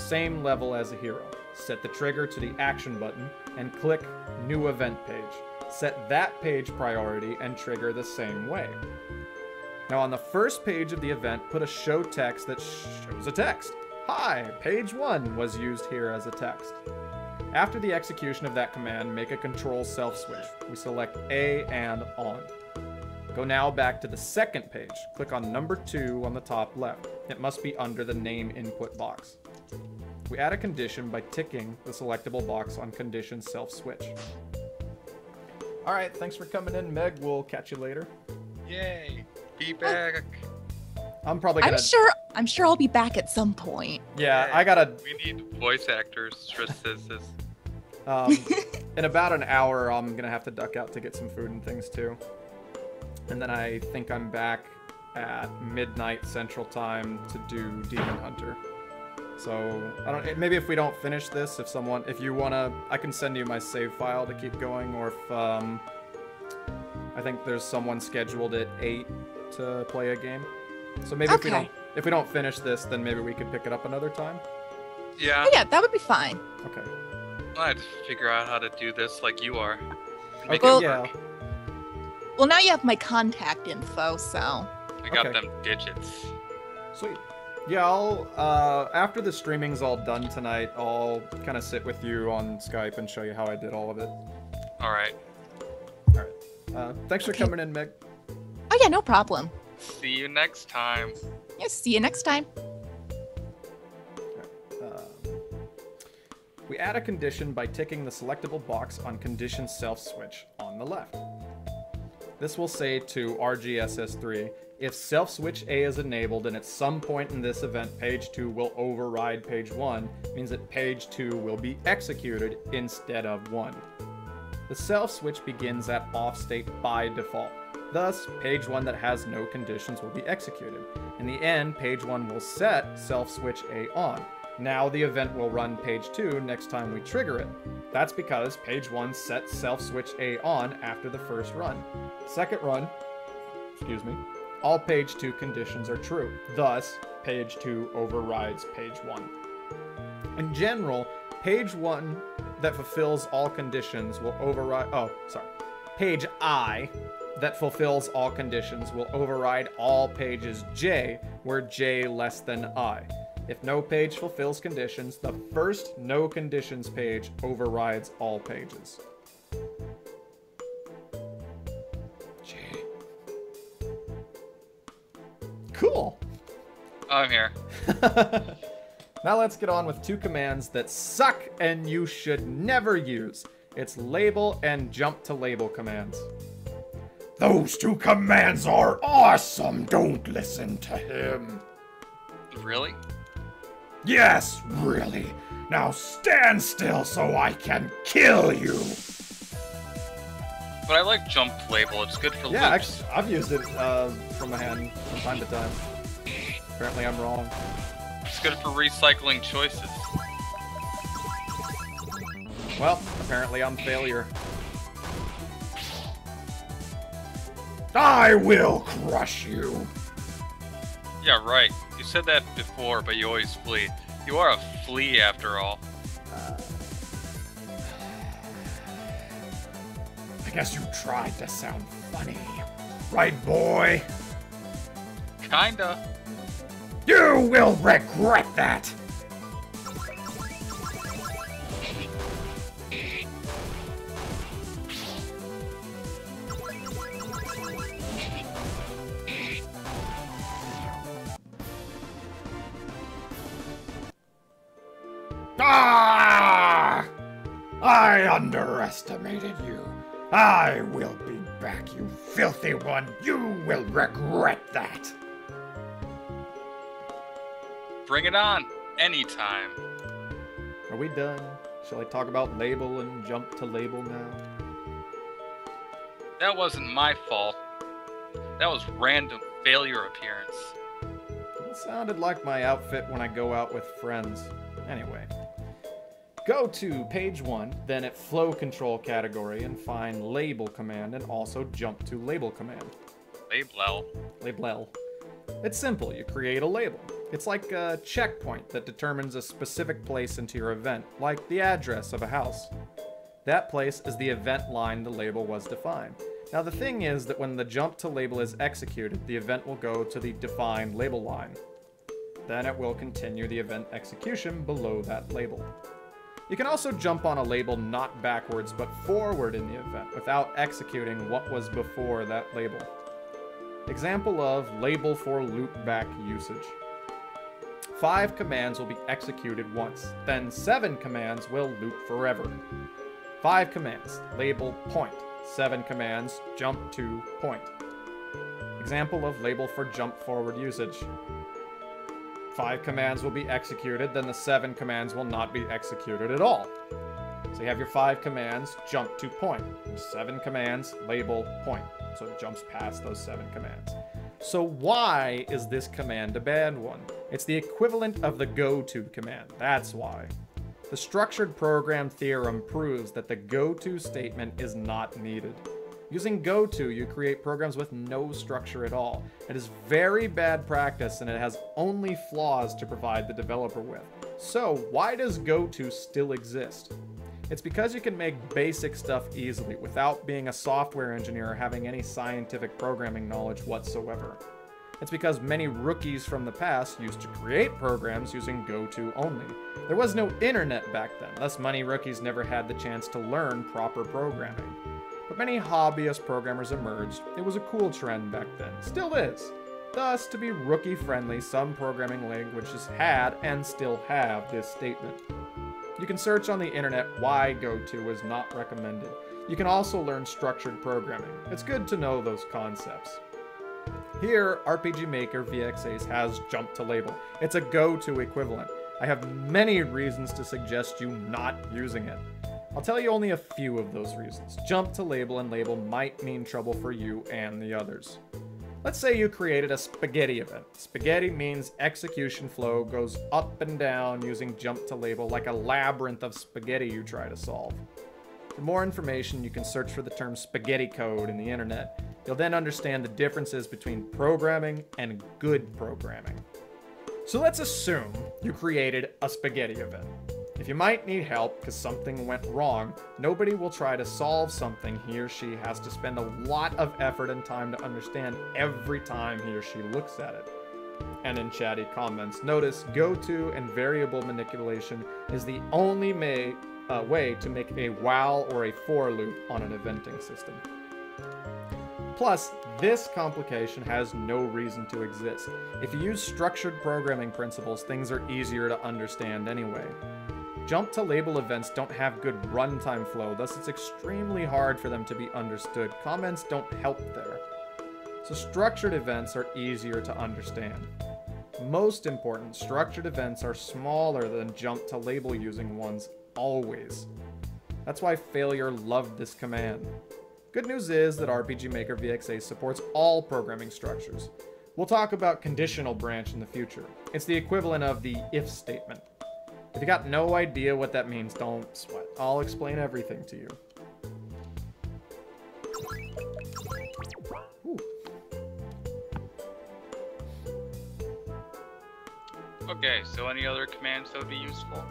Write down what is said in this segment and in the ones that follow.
same level as a hero. Set the trigger to the action button and click New Event Page. Set that page priority and trigger the same way. Now on the first page of the event, put a show text that shows a text. Hi, page 1 was used here as a text. After the execution of that command, make a control self switch. We select A and on. Go now back to the second page. Click on number 2 on the top left. It must be under the name input box. We add a condition by ticking the selectable box on condition self switch. Alright, thanks for coming in, Meg. We'll catch you later. Yay! Be back. I'm probably gonna... I'm sure I'll be back at some point. Yeah, I gotta... We need voice actors. Trish says this. In about an hour, I'm gonna have to duck out to get some food and things too. And then I think I'm back at midnight Central Time to do Demon Hunter. So, I don't... Maybe if we don't finish this, if you wanna... I can send you my save file to keep going, or if, I think there's someone scheduled at 8 to play a game. So maybe if we don't finish this, then maybe we could pick it up another time. Yeah. Oh, yeah, that would be fine. Okay. I have to figure out how to do this like you are. Okay, well, yeah. Well, now you have my contact info, so... I got them digits. Sweet. Yeah, I'll, after the streaming's all done tonight, I'll kind of sit with you on Skype and show you how I did all of it. Alright. Alright. Thanks for coming in, Meg. Oh, yeah, no problem. See you next time. Yes, see you next time. We add a condition by ticking the selectable box on condition self switch on the left. This will say to RGSS3, if self switch A is enabled and at some point in this event page 2 will override page 1, means that page 2 will be executed instead of 1. The self switch begins at off state by default. Thus, page 1 that has no conditions will be executed. In the end, page 1 will set self switch A on. Now the event will run page 2 next time we trigger it. That's because page 1 sets self switch A on after the first run. Second run, all page 2 conditions are true. Thus, page 2 overrides page 1. In general, page 1 that fulfills all conditions will override... Page I that fulfills all conditions will override all pages J, where J less than I. If no page fulfills conditions, the first no conditions page overrides all pages. J. Cool. I'm here. Now let's get on with 2 commands that suck and you should never use. It's label and jump to label commands. Those 2 commands are awesome! Don't listen to him. Really? Yes, really. Now stand still so I can kill you. But I like jump label. It's good for loops. Actually, I've used it from my hand from time to time. Apparently I'm wrong. It's good for recycling choices. Well, apparently I'm failure. I will crush you. Yeah, right. You said that before, but you always flee. You are a flea after all. I guess you tried to sound funny. Right, boy? Kinda. You will regret that! Ah! I underestimated you. I will be back, you filthy one. You will regret that. Bring it on. Anytime. Are we done? Shall I talk about label and jump to label now? That wasn't my fault. That was random failure appearance. It sounded like my outfit when I go out with friends. Anyway. Go to page 1, then at flow control category and find label command and also jump to label command. Label. Label. It's simple, you create a label. It's like a checkpoint that determines a specific place into your event, like the address of a house. That place is the event line the label was defined. Now the thing is that when the jump to label is executed, the event will go to the defined label line. Then it will continue the event execution below that label. You can also jump on a label not backwards but forward in the event without executing what was before that label. Example of label for loopback usage. 5 commands will be executed once, then 7 commands will loop forever. 5 commands, label point. 7 commands, jump to point. Example of label for jump forward usage. 5 commands will be executed, then the 7 commands will not be executed at all. So you have your 5 commands, jump to point. 7 commands, label point. So it jumps past those 7 commands. So why is this command a bad one? It's the equivalent of the go-to command, that's why. The structured program theorem proves that the go-to statement is not needed. Using goto, you create programs with no structure at all. It is very bad practice and it has only flaws to provide the developer with. So why does goto still exist? It's because you can make basic stuff easily without being a software engineer or having any scientific programming knowledge whatsoever. It's because many rookies from the past used to create programs using goto only. There was no internet back then, thus many rookies never had the chance to learn proper programming. But many hobbyist programmers emerged. It was a cool trend back then, still is. Thus, to be rookie-friendly, some programming languages had and still have this statement. You can search on the internet why goto is not recommended. You can also learn structured programming. It's good to know those concepts. Here, RPG Maker VX8 has jump to label. It's a goto equivalent. I have many reasons to suggest you not using it. I'll tell you only a few of those reasons. Jump to label and label might mean trouble for you and the others. Let's say you created a spaghetti event. Spaghetti means execution flow goes up and down using jump to label like a labyrinth of spaghetti you try to solve. For more information, you can search for the term spaghetti code in the internet. You'll then understand the differences between programming and good programming. So let's assume you created a spaghetti event. If you might need help because something went wrong, nobody will try to solve something he or she has to spend a lot of effort and time to understand every time he or she looks at it. And in chatty comments, notice goto and variable manipulation is the only way to make a while or a for loop on an eventing system. Plus, this complication has no reason to exist. If you use structured programming principles, things are easier to understand anyway. Jump to label events don't have good runtime flow, thus it's extremely hard for them to be understood. Comments don't help there. So structured events are easier to understand. Most important, structured events are smaller than jump to label using ones, always. That's why Failure loved this command. Good news is that RPG Maker VX8 supports all programming structures. We'll talk about conditional branch in the future. It's the equivalent of the if statement. If you got no idea what that means, don't sweat. I'll explain everything to you. Ooh. Okay, so any other commands that would be useful?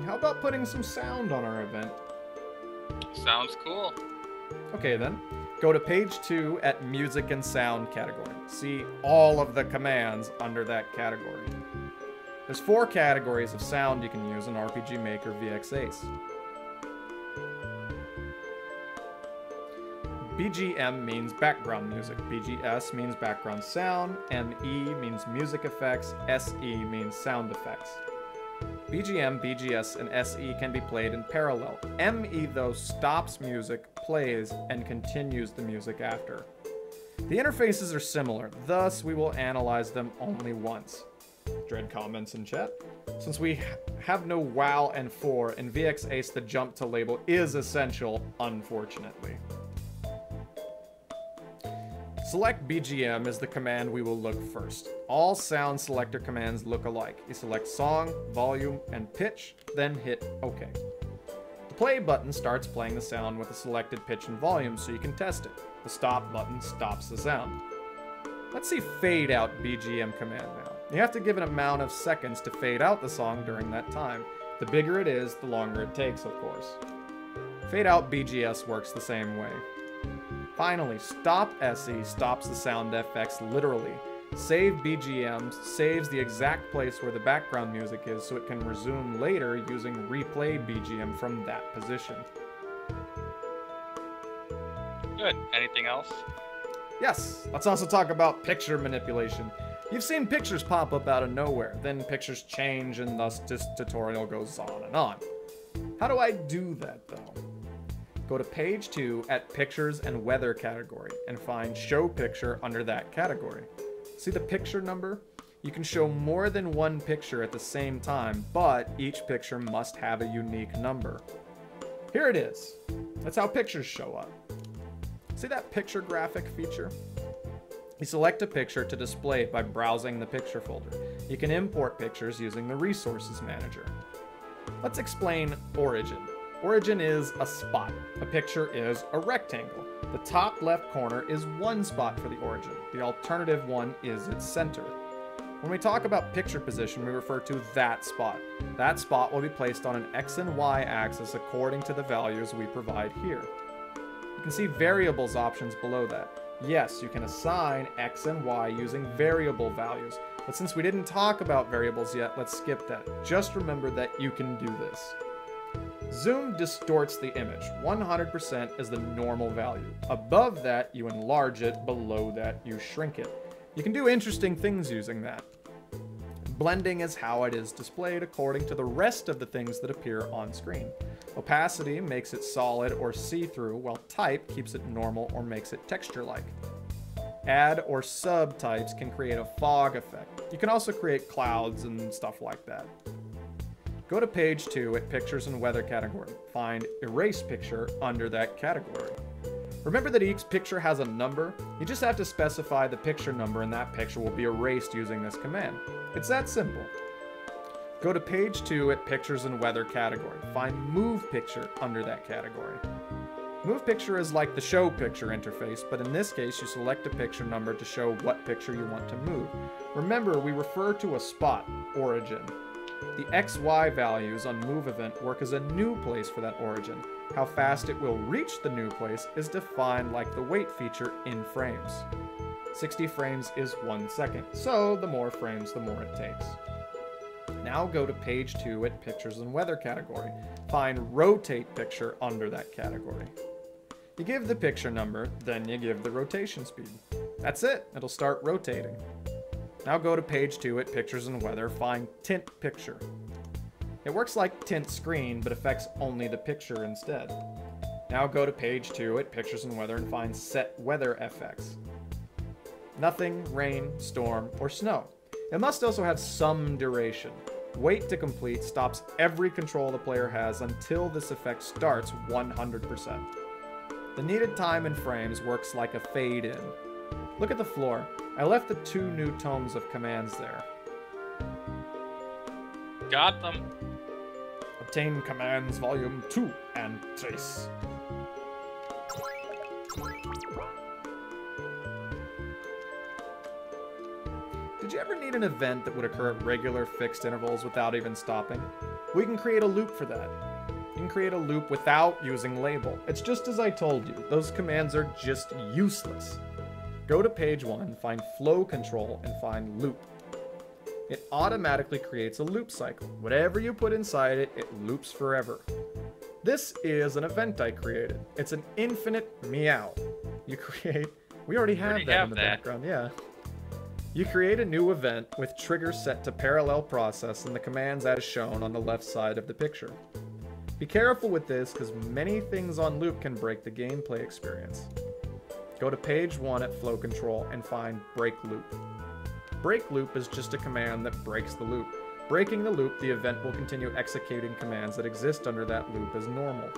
How about putting some sound on our event? Sounds cool. Okay then, go to page 2 at Music and Sound category. See all of the commands under that category. There's 4 categories of sound you can use in RPG Maker VX8. BGM means background music, BGS means background sound, ME means music effects, SE means sound effects. BGM, BGS, and SE can be played in parallel. ME, though, stops music, plays, and continues the music after. The interfaces are similar, thus we will analyze them only once. Dread comments in chat. Since we have no WoW and for, in VX8 the jump to label is essential, unfortunately. Select BGM is the command we will look first. All sound selector commands look alike. You select song, volume, and pitch, then hit OK. The play button starts playing the sound with the selected pitch and volume so you can test it. The stop button stops the sound. Let's see fade out BGM command now. You have to give an amount of seconds to fade out the song during that time. The bigger it is, the longer it takes, of course. Fade out BGS works the same way. Finally, stop SE stops the sound effects literally. Save BGM saves the exact place where the background music is so it can resume later using replay BGM from that position. Good. Anything else? Yes, let's also talk about picture manipulation. You've seen pictures pop up out of nowhere, then pictures change, and thus this tutorial goes on and on. How do I do that though? Go to page 2 at Pictures and Weather category and find Show Picture under that category. See the picture number? You can show more than one picture at the same time, but each picture must have a unique number. Here it is. That's how pictures show up. See that picture graphic feature? You select a picture to display it by browsing the picture folder. You can import pictures using the Resources Manager. Let's explain Origin. Origin is a spot. A picture is a rectangle. The top left corner is one spot for the origin. The alternative one is its center. When we talk about picture position, we refer to that spot. That spot will be placed on an X and Y axis according to the values we provide here. You can see variables options below that. Yes, you can assign X and Y using variable values, but since we didn't talk about variables yet, let's skip that. Just remember that you can do this. Zoom distorts the image. 100% is the normal value. Above that, you enlarge it. Below that, you shrink it. You can do interesting things using that. Blending is how it is displayed according to the rest of the things that appear on screen. Opacity makes it solid or see-through, while type keeps it normal or makes it texture-like. Add or subtypes can create a fog effect. You can also create clouds and stuff like that. Go to page 2 at Pictures and Weather category. Find Erase Picture under that category. Remember that each picture has a number? You just have to specify the picture number and that picture will be erased using this command. It's that simple. Go to page 2 at Pictures and Weather category. Find Move Picture under that category. Move Picture is like the Show Picture interface, but in this case you select a picture number to show what picture you want to move. Remember, we refer to a spot, origin. The XY values on Move Event work as a new place for that origin. How fast it will reach the new place is defined like the wait feature in frames. 60 frames is 1 second, so the more frames, the more it takes. Now go to page 2 at Pictures and Weather category. Find Rotate Picture under that category. You give the picture number, then you give the rotation speed. That's it, it'll start rotating. Now go to page 2 at Pictures and Weather, find Tint Picture. It works like Tint Screen, but affects only the picture instead. Now go to page 2 at Pictures and Weather and find Set Weather FX. Nothing, rain, storm, or snow. It must also have some duration. Wait to complete stops every control the player has until this effect starts 100%. The needed time in frames works like a fade in. Look at the floor. I left the 2 new tomes of commands there. Got them. Obtain commands volume 2 and trace. Did you ever need an event that would occur at regular fixed intervals without even stopping? We can create a loop for that. You can create a loop without using label. It's just as I told you, those commands are just useless. Go to page 1, find Flow Control, and find Loop. It automatically creates a loop cycle. Whatever you put inside it, it loops forever. This is an event I created. It's an infinite meow. We already have that in the background, yeah. You create a new event with trigger set to parallel process and the commands as shown on the left side of the picture. Be careful with this because many things on loop can break the gameplay experience. Go to page 1 at Flow Control and find Break Loop. Break Loop is just a command that breaks the loop. Breaking the loop, the event will continue executing commands that exist under that loop as normal.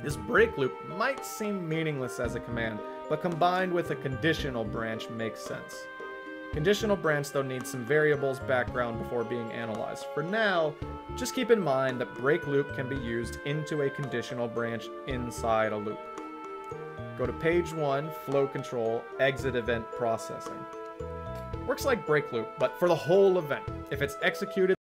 This break loop might seem meaningless as a command, but combined with a conditional branch makes sense. Conditional branch though needs some variables background before being analyzed. For now, just keep in mind that break loop can be used into a conditional branch inside a loop. Go to page 1, flow control, exit event processing. Works like break loop, but for the whole event. If it's executed